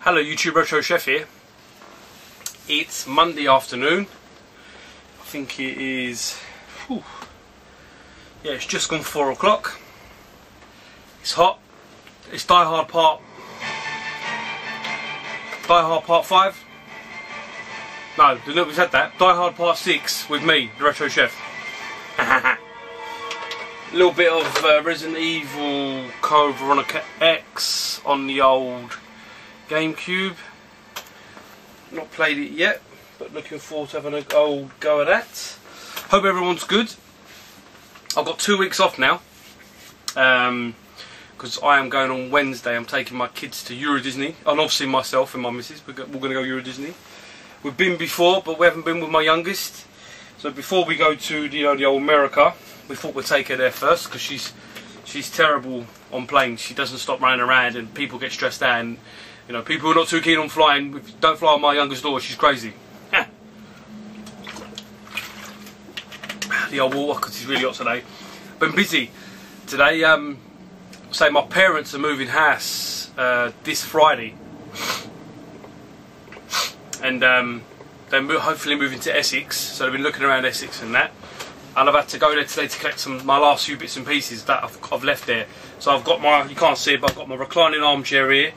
Hello YouTube, Retro Chef here. It's Monday afternoon. I think it is, yeah, it's just gone 4 o'clock. It's hot. It's Die Hard Part 5. No, nobody's had that. Die Hard Part 6 with me, the Retro Chef. A little bit of Resident Evil Code Veronica X on the old GameCube. Not played it yet, but looking forward to having a old go at that. Hope everyone's good. I've got 2 weeks off now because I am going on Wednesday. I'm taking my kids to Euro Disney, and obviously myself and my missus. We're going to go Euro Disney. We've been before, but we haven't been with my youngest. So before we go to the old America, we thought we'd take her there first because she's terrible on planes. She doesn't stop running around, and people get stressed out. And you know, people who are not too keen on flying, don't fly with my youngest daughter, she's crazy. The old water, because it's really hot today. Been busy today. Say my parents are moving house this Friday. And they're hopefully moving to Essex, so they've been looking around Essex and that. And I've had to go there today to collect my last few bits and pieces that I've left there. So I've got my, you can't see it, but I've got my reclining armchair here.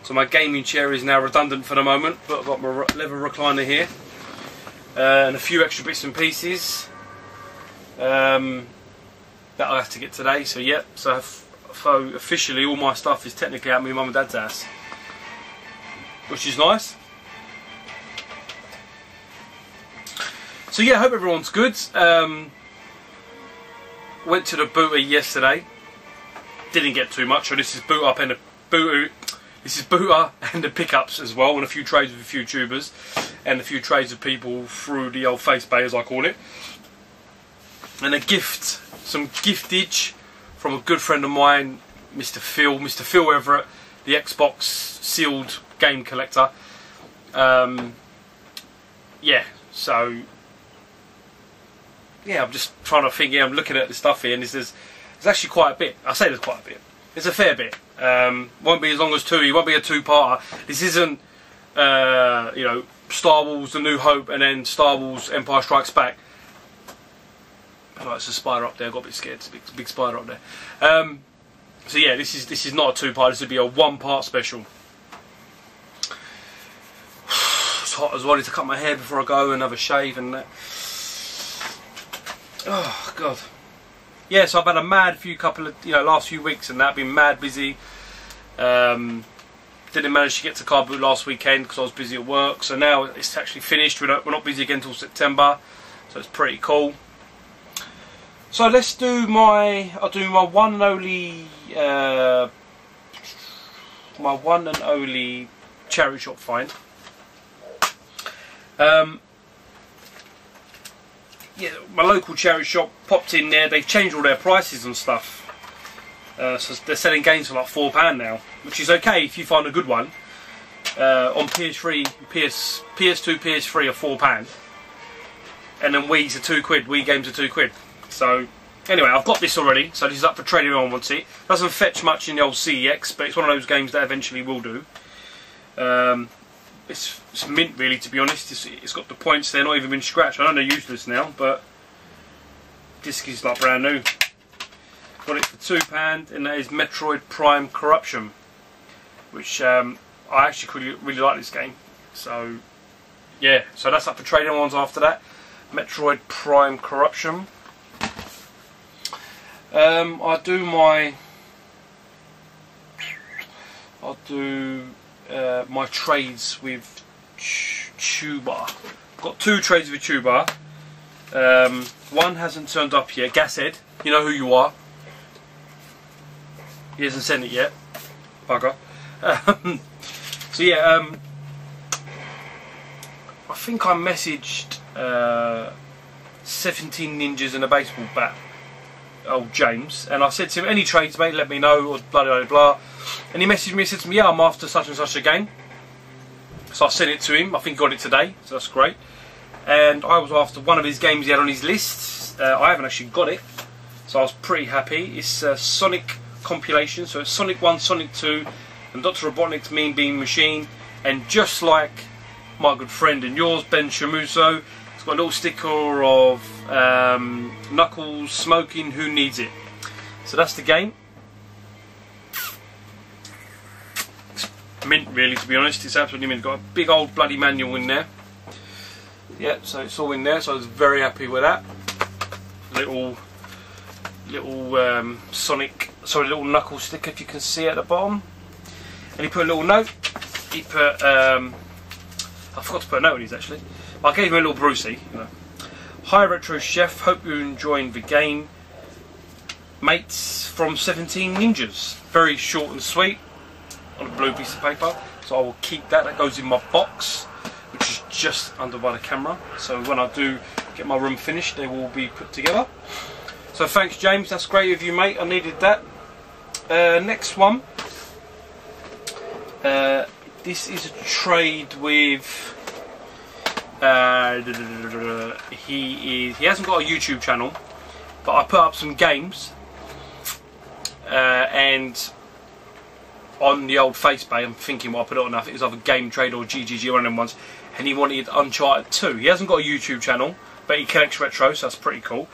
So my gaming chair is now redundant for the moment, but I've got my leather recliner here. And a few extra bits and pieces that I have to get today. So yep, so officially all my stuff is technically at my mum and dad's house, which is nice. So yeah, I hope everyone's good. Went to the booter yesterday. Didn't get too much. So this is boot up and booter and the pickups as well, and a few trades with a few tubers, and a few trades of people through the old face bay, as I call it. And a gift, some giftage from a good friend of mine, Mr. Phil Everett, the Xbox sealed game collector. Yeah, so yeah, I'm just trying to think. Yeah, I'm looking at the stuff here, and there's actually quite a bit. I say there's quite a bit. It's a fair bit. Won't be as long as two. It won't be a two-parter. This isn't, you know, Star Wars: The New Hope and then Star Wars: Empire Strikes Back. Oh, it's a spider up there. I got a bit scared. It's a big spider up there. So yeah, this is not a two-part. This would be a one-part special. It's hot as well. I need to cut my hair before I go and have a shave and that. Oh God. Yeah, so I've had a mad last few weeks and that. I've been mad busy. Didn't manage to get to car boot last weekend because I was busy at work. So now it's actually finished. We're not busy again until September, so it's pretty cool. So let's do I'll do my one and only charity shop find. Yeah, my local charity shop, popped in there. They've changed all their prices and stuff. So they're selling games for like £4 now, which is okay if you find a good one. On PS3, PS2, PS3 are £4, and then Wii's are £2. Wii games are £2. So anyway, I've got this already. So this is up for trading on wants it. Doesn't fetch much in the old CEX, but it's one of those games that eventually will do. It's mint really, to be honest. It's got the points, they're not even been scratched. I know they're useless now, but disc is like brand new. Got it for £2, and that is Metroid Prime Corruption, which I actually really like this game. So yeah, so that's up for trading ones after that. Metroid Prime Corruption. I'll do my trades with Tuba. Got 2 trades with Tuba. One hasn't turned up yet. Gashead, you know who you are. He hasn't sent it yet. Bugger. So yeah, I think I messaged 17 Ninjas and a baseball bat, old James, and I said to him, any trades mate, let me know, or blah blah blah. And he messaged me and said to me, yeah, I'm after such and such a game. So I sent it to him. I think he got it today, so that's great. And I was after one of his games he had on his list. I haven't actually got it, so I was pretty happy. It's Sonic compilation, so it's Sonic 1, Sonic 2, and Dr. Robotnik's Mean Bean Machine. And just like my good friend and yours, Ben Shamuso, it's got a little sticker of Knuckles smoking Who Needs It. So that's the game. Mint, really, to be honest. It's absolutely mint. Got a big old bloody manual in there. Yeah, so it's all in there, so I was very happy with that. Little Sonic, sorry, little Knuckles sticker, if you can see at the bottom. And he put a little note. He put, I forgot to put a note on his actually. I gave him a little Brucey. You know. Hi Retro Chef, hope you're enjoying the game. Mates from 17 Ninjas. Very short and sweet. On a blue piece of paper, so I will keep that. That goes in my box, which is just under by the camera, so when I do get my room finished they will be put together. So thanks James, that's great of you mate, I needed that. Next one, this is a trade with he hasn't got a YouTube channel, but I put up some games and on the old Facebay, I'm thinking what I put it on, I think it was either Game Trade or GGG, one of them ones, and he wanted Uncharted 2. He hasn't got a YouTube channel, but he collects retro, so that's pretty cool.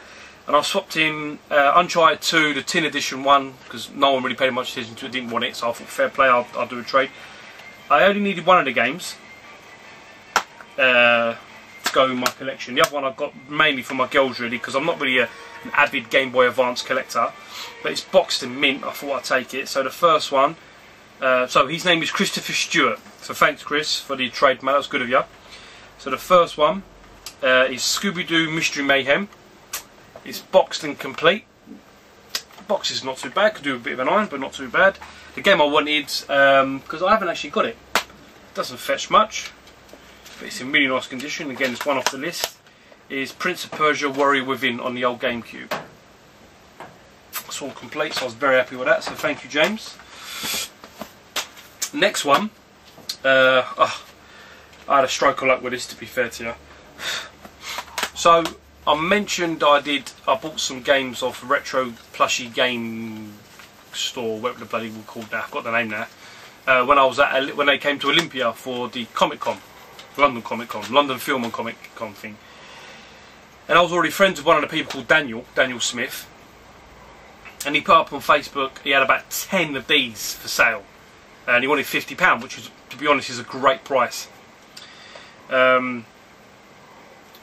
And I swapped him Uncharted 2, the tin edition one, because no one really paid much attention to it, didn't want it, so I thought fair play, I'll do a trade. I only needed one of the games to go in my collection. The other one I got mainly for my girls really, because I'm not really an avid Game Boy Advance collector, but it's boxed in mint, I thought I'd take it. So the first one, so his name is Christopher Stewart, so thanks Chris for the trade mate, that's good of you. So the first one is Scooby-Doo Mystery Mayhem. It's boxed and complete. The box is not too bad, could do a bit of an iron but not too bad. The game I wanted, because I haven't actually got it, doesn't fetch much, but it's in really nice condition. Again, it's one off the list, is Prince of Persia Warrior Within on the old GameCube. It's all complete, so I was very happy with that, so thank you James. Next one, I had a stroke of luck with this, to be fair to you. So I mentioned I bought some games off Retro Plushie Game Store, whatever the bloody were called now, I've got the name now. When I was when they came to Olympia for the Comic Con, London Film and Comic Con thing. And I was already friends with one of the people called Daniel Smith, and he put up on Facebook he had about 10 of these for sale. And he wanted £50, which is, to be honest, is a great price. But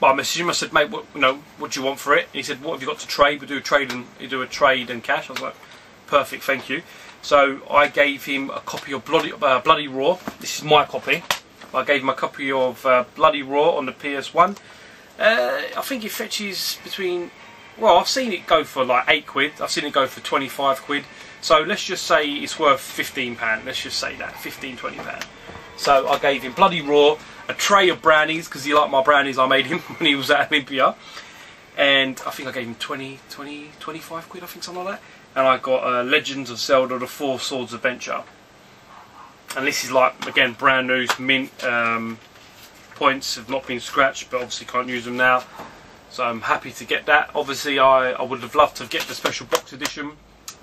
I messaged him. I said, "Mate, what do you want for it?" And he said, "What have you got to trade? We do a trade and cash." I was like, "Perfect, thank you." So I gave him a copy of Bloody Raw. This is my copy. I gave him a copy of Bloody Raw on the PS1. I think it fetches between. Well, I've seen it go for like £8. I've seen it go for £25. So let's just say it's worth £15. Let's just say that, £15–20. So I gave him Bloody Raw, a tray of brownies, because he liked my brownies I made him when he was at Olympia. And I think I gave him 25 quid, I think, something like that. And I got Legends of Zelda, The Four Swords Adventure. And this is like, again, brand new, mint. Points have not been scratched, but obviously can't use them now. So I'm happy to get that. Obviously I would have loved to get the special box edition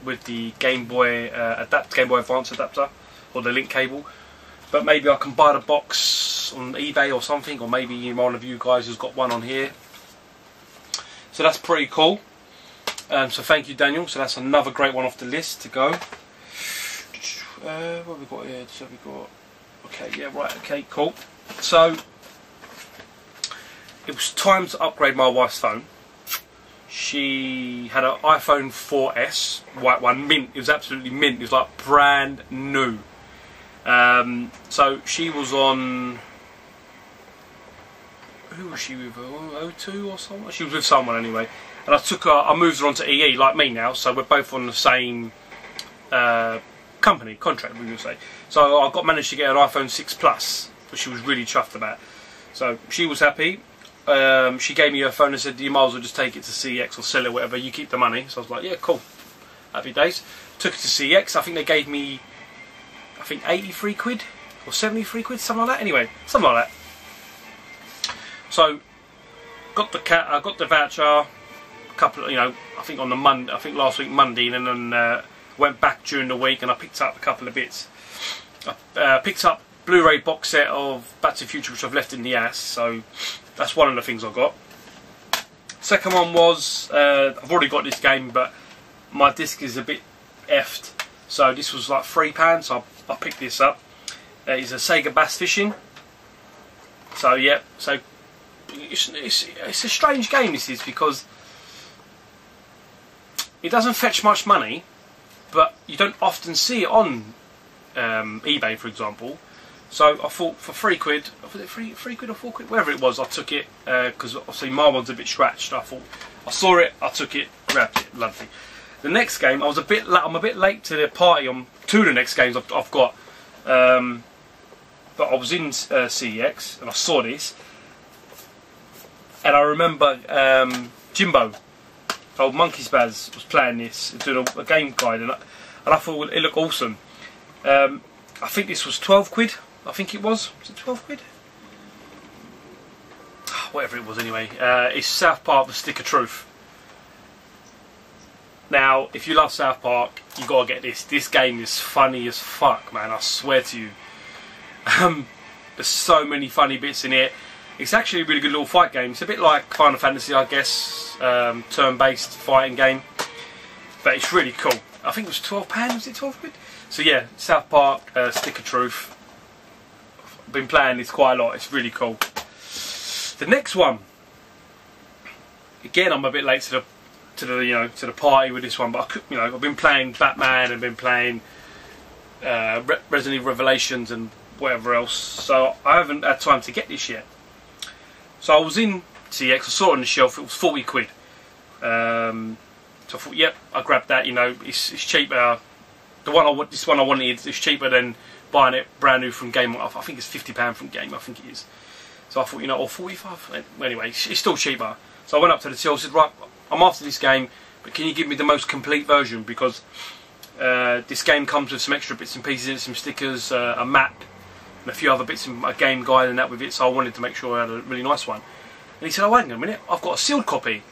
with the Game Boy Game Boy Advance adapter, or the link cable. But maybe I can buy the box on eBay or something, or maybe one of you guys has got one on here. So that's pretty cool. So thank you Daniel, so that's another great one off the list to go. What have we got here? So we got, okay, yeah, right, okay, cool. So it was time to upgrade my wife's phone. She had an iPhone 4S, white one, mint. It was absolutely mint. It was like brand new. So she was on, who was she with? O2 or someone? She was with someone anyway. And I moved her on to EE, like me now. So we're both on the same company contract, we will say. So I managed to get an iPhone 6 Plus, which she was really chuffed about. So she was happy. She gave me her phone and said, you might as well just take it to CEX or sell it, whatever, you keep the money. So I was like, yeah, cool, happy days. Took it to CEX. I think they gave me, I think 83 quid or 73 quid, something like that. Anyway, something like that. So got the voucher, a couple, you know, I think on the Monday, I think last week Monday, and then went back during the week and I picked up a couple of bits. I picked up Blu-ray box set of Back to the Future, which I've left in the house, so that's one of the things I got. Second one was, I've already got this game, but my disc is a bit effed, so this was like £3, so I picked this up. It's a Sega Bass Fishing. So yeah, so it's a strange game, this is, because it doesn't fetch much money, but you don't often see it on eBay, for example. So I thought for £3, was it three quid or 4 quid, whatever it was, I took it, because obviously my one's a bit scratched. I thought, I saw it, I took it, grabbed it, lovely. The next game, I'm a bit late to the party on two of the next games I've got, but I was in CEX and I saw this, and I remember Jimbo, old Monkey Spaz, was playing this, doing a game guide, and I thought it looked awesome. I think this was 12 quid. I think it was. Was it 12 quid? Whatever it was anyway. It's South Park: The Stick of Truth. Now, if you love South Park, you gotta get this. This game is funny as fuck, man. I swear to you. There's so many funny bits in it. It's actually a really good little fight game. It's a bit like Final Fantasy, I guess, turn-based fighting game. But it's really cool. I think it was £12. Was it 12 quid? So yeah, South Park, Stick of Truth. I've been playing this quite a lot. It's really cool. The next one, again, I'm a bit late to the party with this one, but I've been playing Batman and been playing Resident Evil Revelations and whatever else. So I haven't had time to get this yet. So I was in CX, I saw it on the shelf. It was 40 quid. So I thought, yep, I grabbed that. You know, it's cheaper. This one I wanted is cheaper than buying it brand new from Game. I think it's £50 from Game. I think it is. So I thought, or 45. Anyway, it's still cheaper. So I went up to the till. I said, right, I'm after this game, but can you give me the most complete version, because this game comes with some extra bits and pieces, some stickers, a map, and a few other bits, and a game guide and that with it. So I wanted to make sure I had a really nice one. And he said, oh, wait a minute, I've got a sealed copy.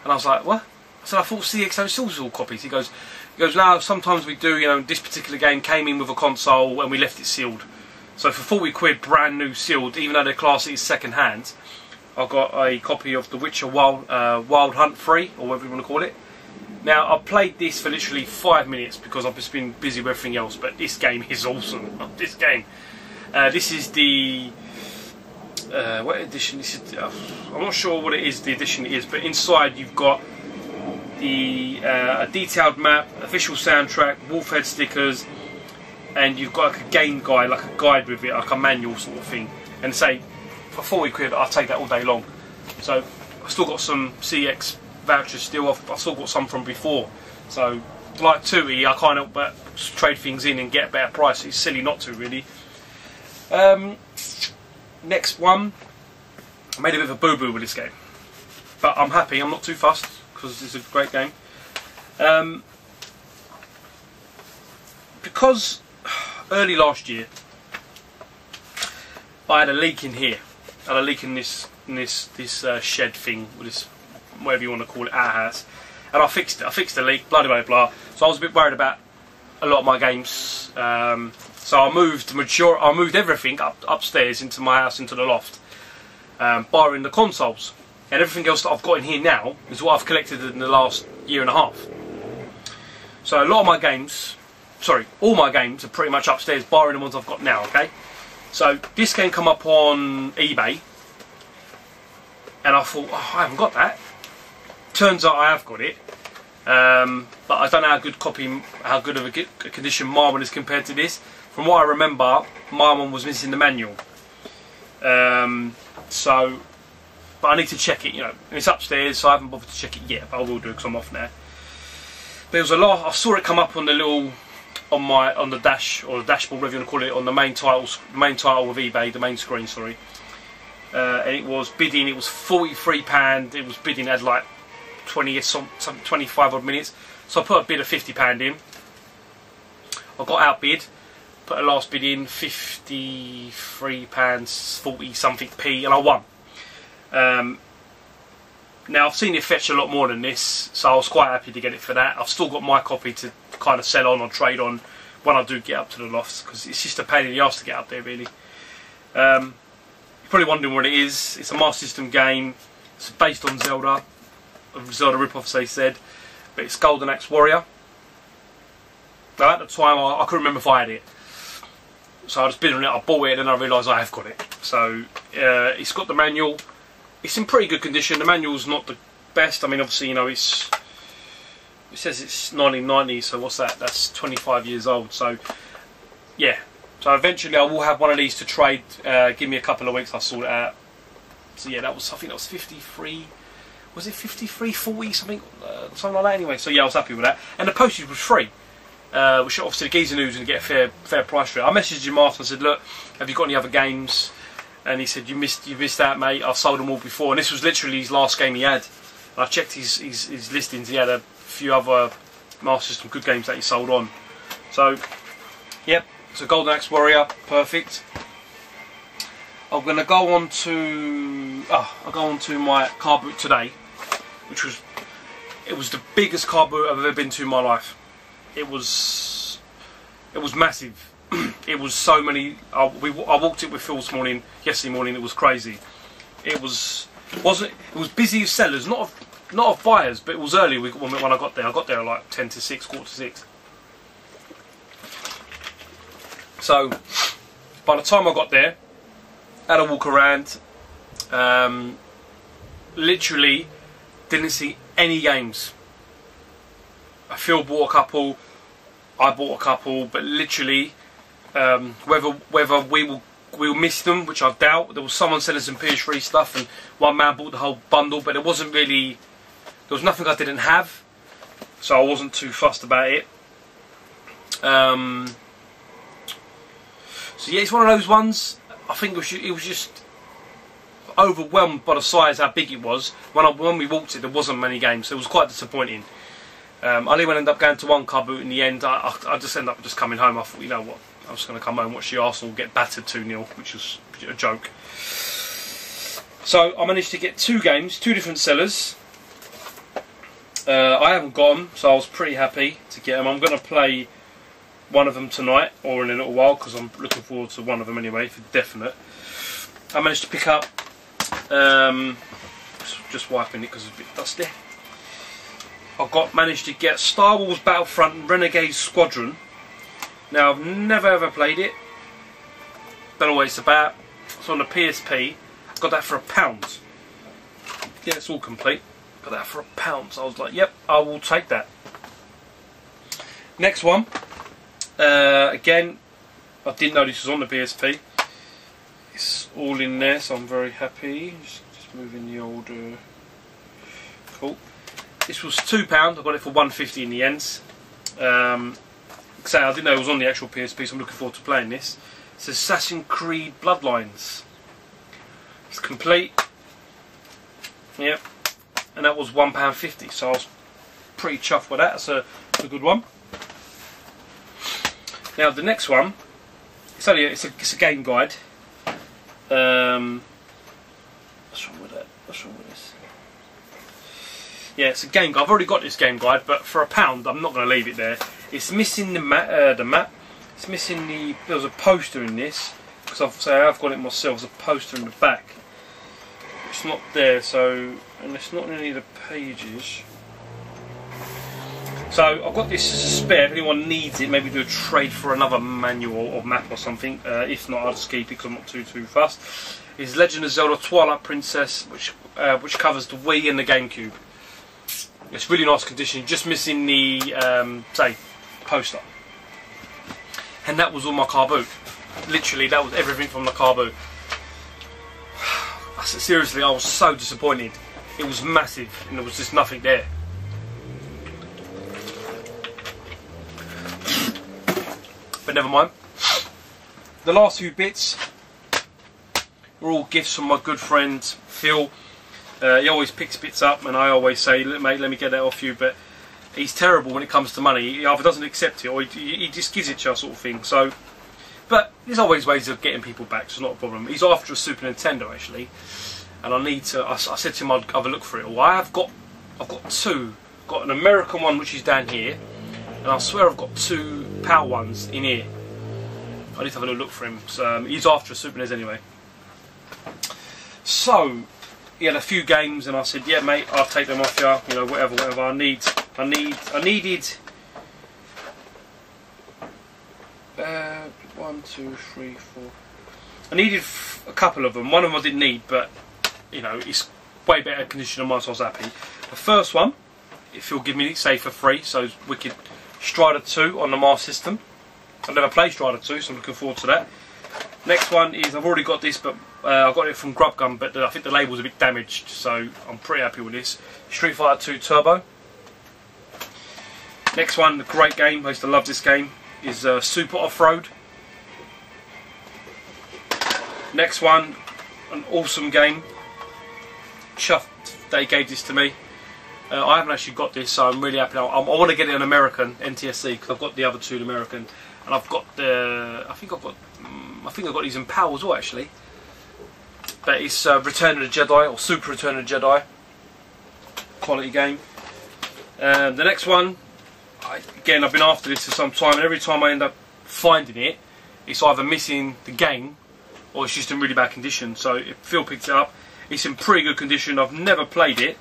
And I was like, what? I said, I thought CXO sells all copies. He goes, no, sometimes we do. You know, this particular game came in with a console and we left it sealed. So for 40 quid, brand new sealed, even though they're classed as second hand, I got a copy of The Witcher Wild Hunt 3, or whatever you want to call it. Now, I've played this for literally 5 minutes because I've just been busy with everything else, but this game is awesome. This game. This is the... what edition? This is, I'm not sure what it is, the edition it is, but inside you've got the a detailed map, official soundtrack, Wolfhead stickers, and you've got like a game guide, like a guide with it, like a manual sort of thing. And say, for 40 quid, I'll take that all day long. So I've still got some CX vouchers still. I've still got some from before. So like Tootie, I can't help but trade things in and get a better price. It's silly not to, really. Next one, I made a bit of a boo-boo with this game, but I'm happy. I'm not too fussed because it's a great game. Because early last year I had a leak in here. I had a leak in this shed thing, or this, whatever you want to call it, our house, and I fixed it. I fixed the leak, blah blah blah. So I was a bit worried about a lot of my games. So I moved everything upstairs into my house, into the loft, barring the consoles, and everything else that I've got in here now is what I've collected in the last year and a half. So a lot of my games, sorry, all my games are pretty much upstairs, barring the ones I've got now. Okay, so this game come up on eBay, and I thought, oh, I haven't got that. Turns out I have got it. But I don't know how good of a condition my one is compared to this. From what I remember, my one was missing the manual. But I need to check it, you know. And it's upstairs, so I haven't bothered to check it yet, but I will do because I'm off now. There was a lot. I saw it come up on the little on the dash, or the dashboard, whatever you want to call it, on the main title of eBay, the main screen, sorry. And it was bidding. It was £43. It was bidding at like 25 odd minutes. So I put a bid of £50 in. I got outbid. Put a last bid in, £53 40 something p, and I won. Now I've seen it fetch a lot more than this, so I was quite happy to get it for that. I've still got my copy to kind of sell on or trade on when I do get up to the lofts, because it's just a pain in the arse to get up there, really. You're probably wondering what it is. It's a Master System game. It's based on Zelda, a Zelda rip-off, they said, but it's Golden Axe Warrior. Now, at the time, I couldn't remember if I had it, so I just bid on it. I bought it, and then I realised I have got it. So it's got the manual. It's in pretty good condition. The manual's not the best. I mean, obviously, you know, it says it's 1990, so what's that? That's 25 years old. So, yeah. So eventually I will have one of these to trade. Give me a couple of weeks, I'll sort it out. So yeah, I think that was 53. Was it 53.40 something like that? Anyway, so yeah, I was happy with that. And the postage was free, which obviously the geezer knew he was going to get a fair price for it. I messaged him after and said, look, have you got any other games? And he said, you missed out, mate. I've sold them all before. And this was literally his last game he had. And I checked his listings. He had a few other Master System good games that he sold on. So, yep. So Golden Axe Warrior, perfect. I'm going to go on to my car boot today, which was the biggest car boot I've ever been to in my life. It was massive. It was so many. I walked it with Phil yesterday morning. It was crazy. It was busy with sellers, not of buyers, but it was early when I got there. I got there at like 10 to 6, quarter to 6. So by the time I got there, had a walk around. Literally didn't see any games. Phil bought a couple. I bought a couple, but literally. Whether we will miss them, which I doubt. There was someone selling some PS3 stuff, and one man bought the whole bundle, but there was nothing I didn't have, so I wasn't too fussed about it. So yeah, it's one of those ones. I think it was just overwhelmed by the size, how big it was. When we walked it, there wasn't many games, so it was quite disappointing. I only ended up going to one car boot in the end. I just ended up coming home. I thought, you know what, I'm just going to come home and watch the Arsenal get battered 2-0, which was a joke. So I managed to get 2 games, 2 different sellers. I haven't got them, so I was pretty happy to get them. I'm going to play one of them tonight, or in a little while, because I'm looking forward to one of them anyway, for definite. I managed to pick up, just wiping it because it's a bit dusty. Managed to get Star Wars Battlefront and Renegade Squadron. Now I've never ever played it. Don't know what it's about. It's on the PSP. Got that for £1. Yeah, it's all complete. Got that for £1. So I was like, yep, I will take that. Next one. Again, I didn't know this was on the PSP. It's all in there, so I'm very happy. Just moving the old. Cool. This was £2. I got it for £1.50 in the end. So I didn't know it was on the actual PSP, so I'm looking forward to playing this. It's Assassin's Creed Bloodlines. It's complete. Yep. And that was £1.50, so I was pretty chuffed with that. That's a good one. Now the next one, it's a game guide. What's wrong with that? What's wrong with this? Yeah, it's a game guide. I've already got this game guide, but for £1, I'm not going to leave it there. It's missing the map. It's missing the. There was a poster in this, because I've got it myself. There's a poster in the back. It's not there, so, and it's not in any of the pages. So I've got this as a spare. If anyone needs it, maybe do a trade for another manual or map or something. If not, I'll just keep it because I'm not too fussed. It's Legend of Zelda Twilight Princess, which covers the Wii and the GameCube. It's really nice condition. Just missing the poster. And that was all my car boot. Literally, that was everything from the car boot. Seriously, I was so disappointed. It was massive, and there was just nothing there. but never mind. The last few bits were all gifts from my good friend Phil. He always picks bits up, and I always say, mate, let me get that off you, but he's terrible when it comes to money. He either doesn't accept it or he just gives it to us, sort of thing. So, but there's always ways of getting people back, so it's not a problem. He's after a Super Nintendo actually, and I need to. I said to him I'd have a look for it. Well, I've got two. Got an American one which is down here, and I swear I've got two PAL ones in here. I need to have a little look for him. So he's after a Super NES anyway. So he had a few games, and I said, yeah, mate, I'll take them off you. You know, whatever. I needed. 1, 2, 3, 4. I needed a couple of them. One of them I didn't need, but you know, it's way better condition than mine, so I was happy. The first one, if he'll give me, say, for free, so it's Wicked Strider 2 on the Master System. I've never played Strider 2, so I'm looking forward to that. Next one is, I've already got this, but I got it from Grub Gun, but I think the label's a bit damaged, so I'm pretty happy with this. Street Fighter 2 Turbo. Next one, the great game, I used to love this game, is Super Off-Road. Next one, an awesome game. Chuffed they gave this to me. I haven't actually got this, so I'm really happy now. I want to get it on American NTSC because I've got the other two in American, and I've got the. I think I've got these in PAL as well, actually. But it's Return of the Jedi, or Super Return of the Jedi. Quality game. The next one, again, I've been after this for some time, and every time I end up finding it, it's either missing the game or it's just in really bad condition. So if Phil picked it up, it's in pretty good condition. I've never played it,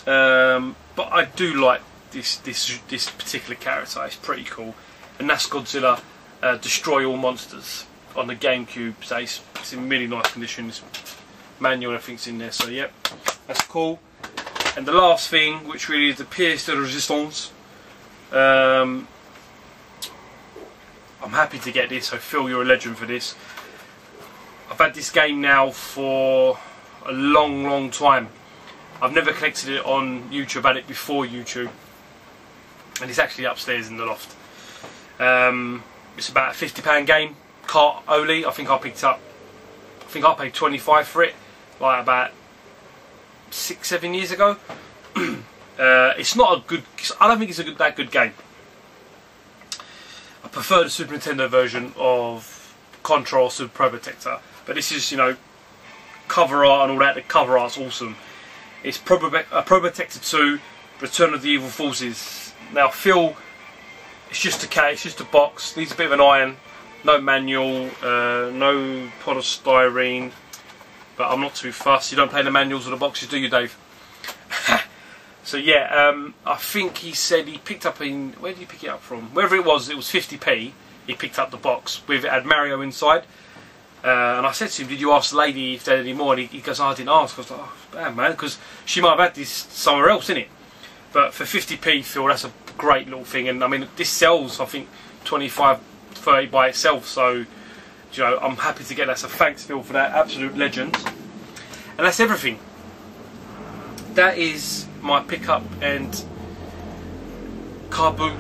but I do like this particular character. It's pretty cool, and that's Godzilla Destroy All Monsters on the GameCube. So it's in really nice condition. This manual and everything's in there. So yep, that's cool. And the last thing, which really is the pièce de résistance. I'm happy to get this. So Phil, you're a legend for this. I've had this game now for a long time. I've never collected it on YouTube. I've had it before YouTube, and it's actually upstairs in the loft. It's about a £50 game, cart only. I think I picked up. I think I paid 25 for it, like about 6-7 years ago. It's not a good. I don't think it's that good game. I prefer the Super Nintendo version of Contra or Super Pro Protector, but this is, you know, cover art and all that. The cover art's awesome. It's Pro Protector 2, Return of the Evil Forces. Now, Phil, it's just a cat. It's just a box. Needs a bit of an iron. No manual. No polystyrene. But I'm not too fussed. You don't play the manuals or the boxes, do you, Dave? So yeah, I think he said he picked up in. Where did he pick it up from? Wherever it was 50p. He picked up the box with it had Mario inside. And I said to him, "Did you ask the lady if they had any more?" And he goes, "Oh, I didn't ask." I was like, "Oh, damn, man," because she might have had this somewhere else, innit? But for 50p, Phil, that's a great little thing. And I mean, this sells, I think, 25, 30 by itself. So, you know, I'm happy to get that. So thanks, Phil, for that. Absolute legend. And that's everything. That is my pickup and car boot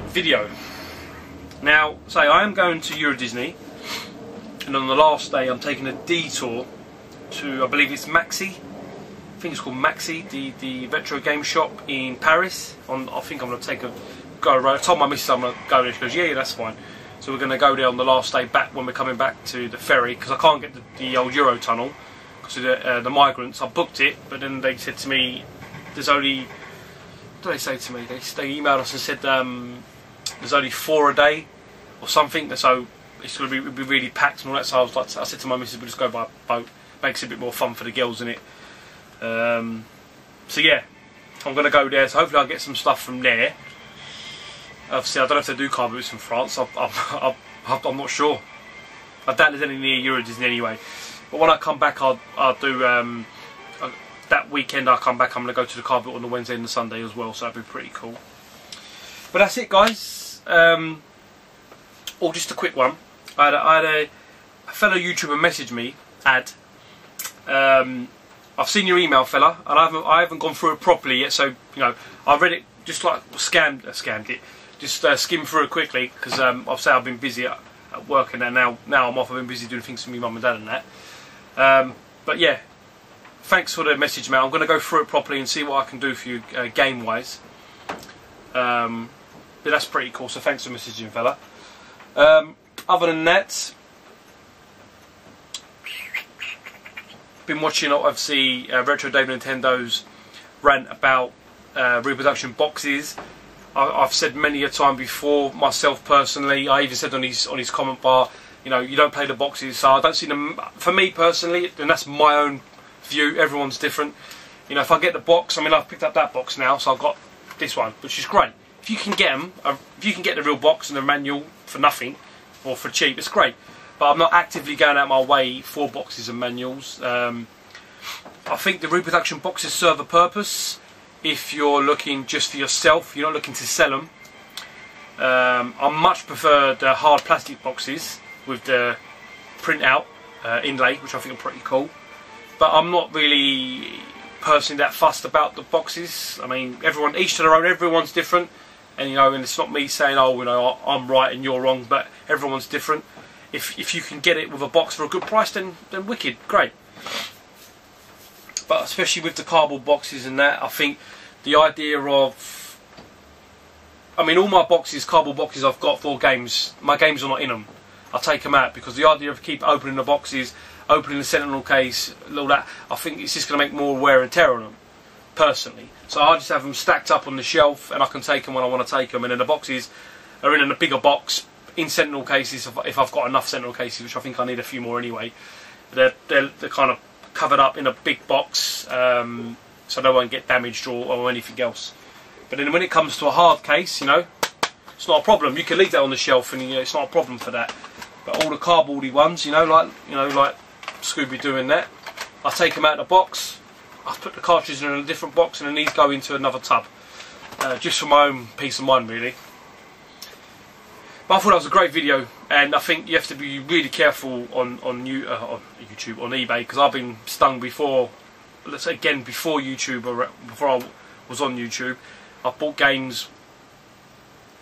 video. Now, say I am going to Euro Disney, and on the last day I'm taking a detour to, I believe it's Maxi. I think it's called Maxi, the retro game shop in Paris. I think I'm going to go around. I told my missus I'm going to go there. She goes, yeah, that's fine. So we're going to go there on the last day back when we're coming back to the ferry, because I can't get the old Euro tunnel because of the migrants. I booked it, but then they said to me, there's only, what did they say to me? They emailed us and said there's only 4 a day or something, so it's going to be really packed and all that. So I said to my missus, we'll just go by boat. Makes it a bit more fun for the girls, innit? So yeah, I'm going to go there. So hopefully I'll get some stuff from there. Obviously, I don't know if they do car boots in France. I'm not sure. I doubt there's any near Euro Disney anyway. But when I come back, I'll do that weekend. I come back. I'm going to go to the car boot on the Wednesday and the Sunday as well. So that'd be pretty cool. But that's it, guys. Or just a quick one. I had a fellow YouTuber message me. I've seen your email, fella, and I haven't gone through it properly yet. So you know, I read it just like scammed it. just skim through it quickly because obviously I've been busy at work, and now I'm off. I've been busy doing things for me mum and dad and that. But yeah, thanks for the message, mate. I'm going to go through it properly and see what I can do for you game wise. But that's pretty cool, so thanks for messaging, fella. Other than that, been watching obviously Retro Dave Nintendo's rant about reproduction boxes. I've said many a time before, myself personally, I even said on his comment bar, you know, you don't play the boxes, so I don't see them. For me personally, and that's my own view, everyone's different. You know, if I get the box, I mean, I've picked up that box now, so I've got this one, which is great. If you can get them, if you can get the real box and the manual for nothing, or for cheap, it's great. But I'm not actively going out my way for boxes and manuals. I think the reproduction boxes serve a purpose if you're looking just for yourself, you're not looking to sell them. I much prefer the hard plastic boxes with the print-out inlay, which I think are pretty cool. But I'm not really personally that fussed about the boxes. I mean, everyone, each to their own, everyone's different. And you know, and it's not me saying, oh, you know, I'm right and you're wrong, but everyone's different. If you can get it with a box for a good price, then wicked, great. But especially with the cardboard boxes and that, I think the idea of, I mean, all my boxes, cardboard boxes I've got for games, my games are not in them. I take them out because the idea of keep opening the boxes, opening the Sentinel case, all that, I think it's just going to make more wear and tear on them, personally. So I just have them stacked up on the shelf, and I can take them when I want to take them. And then the boxes are in a bigger box in Sentinel cases if I've got enough Sentinel cases, which I think I need a few more anyway. They're kind of covered up in a big box, so they won't get damaged or anything else. But then when it comes to a hard case, you know, it's not a problem. You can leave that on the shelf, and you know, it's not a problem for that. But all the cardboardy ones, you know, like Scooby doing that, I take them out of the box. I put the cartridges in a different box, and then these go into another tub, just for my own peace of mind, really. But I thought that was a great video, and I think you have to be really careful on YouTube, on eBay, because I've been stung before. Let's say again, before YouTube, or before I was on YouTube, I bought games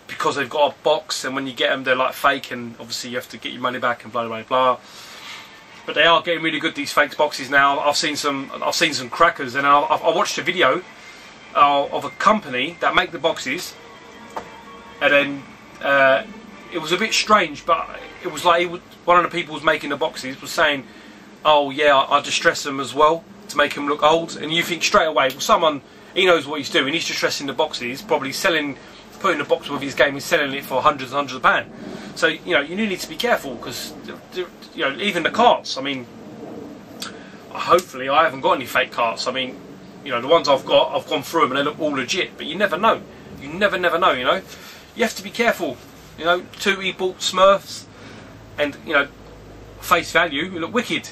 because they've got a box, and when you get them, they're like fake, and obviously you have to get your money back and blah blah blah. But they are getting really good, these fake boxes now. I've seen some crackers, and I watched a video of a company that make the boxes, and then it was a bit strange, but it was like one of the people who's making the boxes was saying, "Oh yeah, I distress them as well to make them look old." And you think straight away, well, someone, he knows what he's doing. He's distressing the boxes, probably putting the box with his game and selling it for hundreds and hundreds of pounds. So you know, you need to be careful, because you know, even the carts. I mean, hopefully I haven't got any fake carts. I mean, you know, the ones I've got, I've gone through them and they look all legit. But you never know. You never know. You know, you have to be careful. You know, he bought Smurfs, and you know, face value, it looked wicked.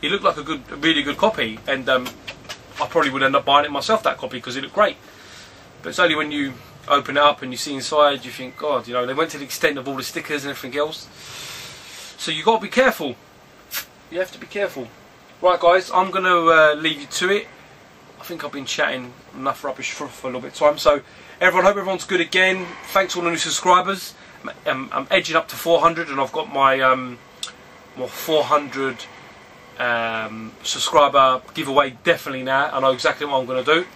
It looked like a really good copy, and I probably would end up buying it myself, that copy, because it looked great. But it's only when you open it up and you see inside, you think, God, you know, they went to the extent of all the stickers and everything else. So you got to be careful. You have to be careful. Right, guys, I'm going to leave you to it. I think I've been chatting enough rubbish for a little bit of time. So, everyone, hope everyone's good again. Thanks to all the new subscribers. I'm edging up to 400, and I've got my 400 subscriber giveaway definitely now. I know exactly what I'm going to do.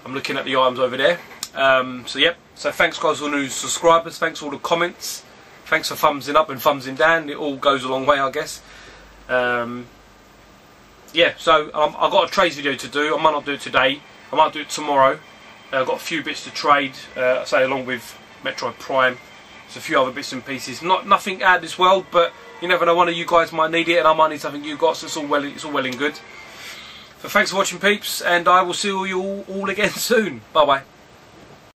I'm looking at the items over there. So yep. So thanks, guys, all the new subscribers. Thanks for all the comments. Thanks for thumbsing up and thumbsing down. It all goes a long way, I guess. Yeah. So I've got a trades video to do. I might not do it today. I might do it tomorrow. I've got a few bits to trade. Say along with Metroid Prime. There's a few other bits and pieces. Nothing out of this world, but you never know. One of you guys might need it, and I might need something you got. So it's all well and good. So thanks for watching, peeps, and I will see you all again soon. Bye bye.